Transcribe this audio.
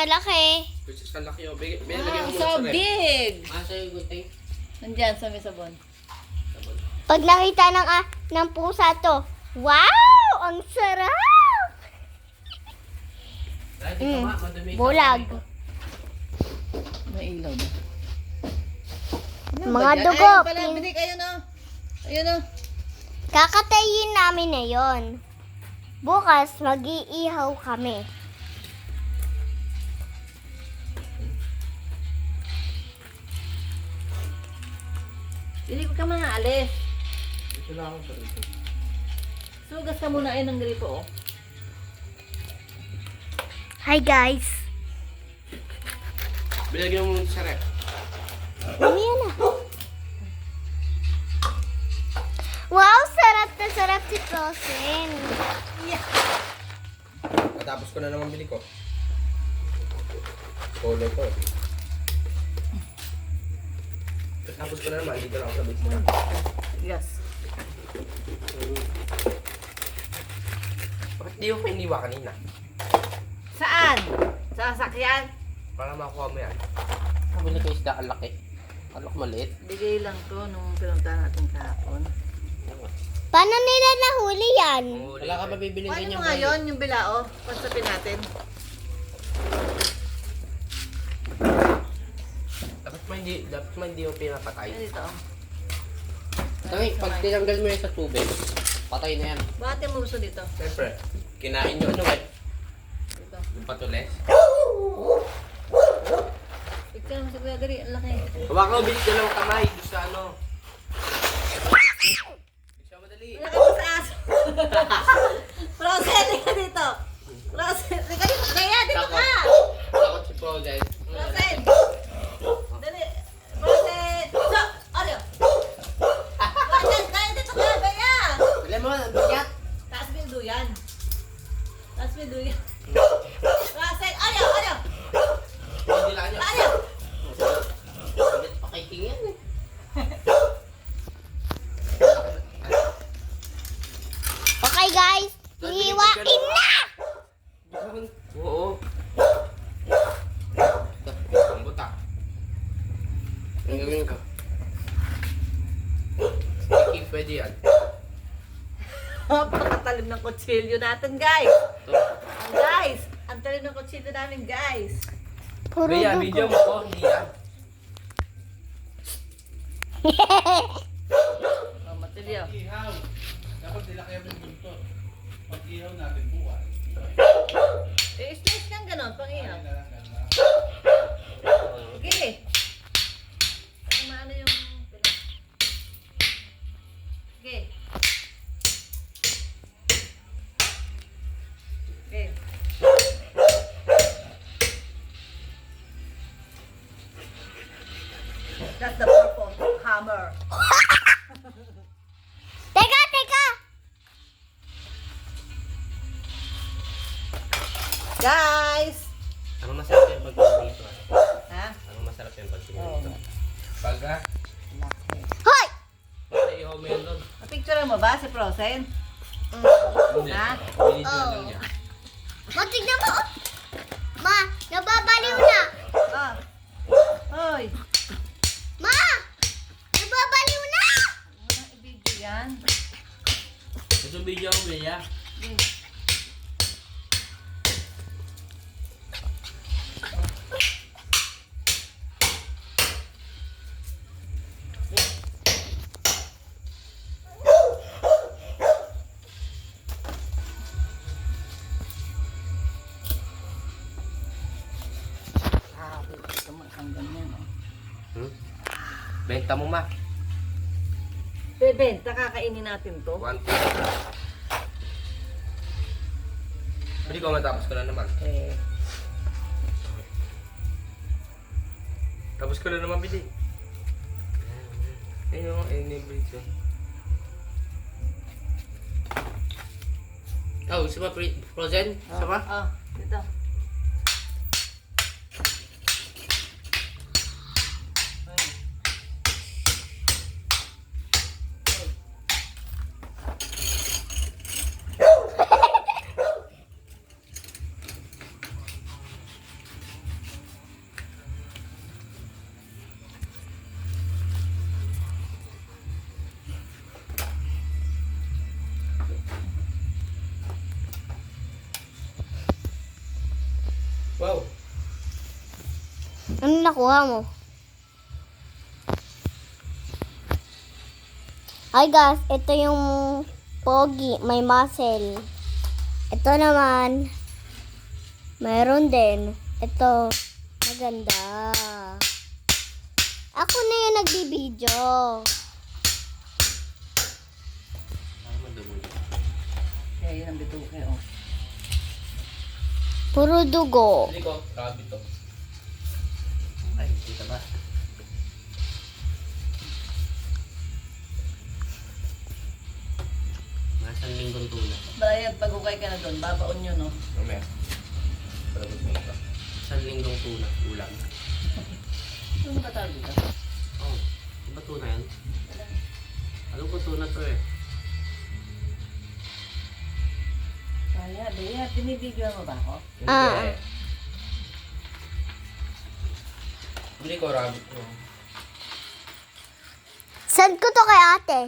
malaki. Princess, ang laki, oh. Binilagyan mo So muna sa rep. big! Sa'yo, good thing. Nandyan sa may sabon. Pag nakita ng pusa to, wow! Ang sarap! Dahil di ka madumi ka. Bulag. May ilaw ba? Mga dugo. Ayun pala, binig. Ayun o. Ayun o. Kakatayin namin na yon. Bukas, mag-iihaw kami. Hindi ko ka mga alis. Ito lang ako sa rito. Sugas ka muna ayun ng gripo oh. Hi guys. Binilagyan mo muna sa rep. Mamaya na. Wow, sarap na sarap si Frozen. Natapos ko na naman bili ko. Solo to. Tapos ko na naman, dito lang ako sa bit mo. Yes. Bakit di mo pa iniwa kanina? Saan? Sa sasakyan? Para makuha mo yan. Kabili ko isda, ang laki. Alok maliit. Bigay lang to nung pinuntahan natin kahapon. Paano nila nahuli yan? Wala ka mabibiling Paano ganyan. mo ngayon yung bilao? Pansapin natin. Dapat mo hindi mo pinapatay. Ayun dito oh. Tangi, pag tinanggal mo yan sa tubig, patay na yan. Bakit mo gusto dito? Siyempre, kinain nyo ano eh. Dito. Yung patules. Picture mo siguro dali. Ang laki. Hawak mo, bilis dalawang kamay. Doon sa ano. Bilis mo dali. Wala ka pa sa aso. Frozen, ka dito. Frozen, ka dito. Kaya, dito ka. Takot si Frozen. Frozen. Dali. Frozen. So, ano? Frozen, kaya dito ka. Kaya. Alam mo, ang bigat. Taas mo yung duyan. Taas mo yung duyan. Frozen, ano? Hindi lang nyo. Ano? Bigat pa kay King yan eh. Okay guys, hiwain na! Oo. Ang buta. Ang gawin ko. King, pwede yan. Napakatalim ng kutsilyo natin, guys. Ito. Guys, ang talim ng kutsilyo namin, guys. Puro Bea, video dugo. mo ko, hindi yan. Oh, matilyo. Ihaw. Dapat nila kaya ng buntot. Pag ihaw natin buwan. I-slice kang ganon, pang ihaw. Okay. Para maano yung... Okay. Okay. That's the purple hammer. Teka! Guys! Ano masarap yung pag-ihaw dito? Ha? Ano masarap yung pag-ihaw Oo. dito? Pagka, Hoy! basta ihaw mo yun doon. Napicture mo ba si Frozen? Hindi. Ha? Binidyo na lang niya. Ma, tignan mo! Ma, nababaliw na! Ah. Hoy! Ma! Nababaliw na! Walang i-video yan. Gusto video ako, Bea. Okay. Benta mo, ma. Bebenta, kakainin natin to. 1, 2. Hindi ko matapos ko na naman. Eh, Tapos ko na naman bili. Ayun yung enable ko. Oh, isa pa Frozen? Isa pa? ah, dito. Wow. Ano nakuha mo? Hi guys, ito yung pogi, may muscle. Ito naman, mayroon din. Ito, maganda. Ako na yung nagbibideo. Ay, madugo yun. Kaya yun ang bituke, oh. Puro dugo. Hindi ko, rabbit to. Ay, kita ba? Nasaan linggong tuna? Brian, pag ukay ka na doon, babaon yun, no? Mamaya. Palabot mo ito. Isang linggong tuna, ulam. Ano ba tawag dito? Oh, di ba tuna yan? Alam ko tuna to eh. Kaya, Bea, binibidyo mo ba ako? Ah. Hindi ko rabbit mo. Send ko to kay ate.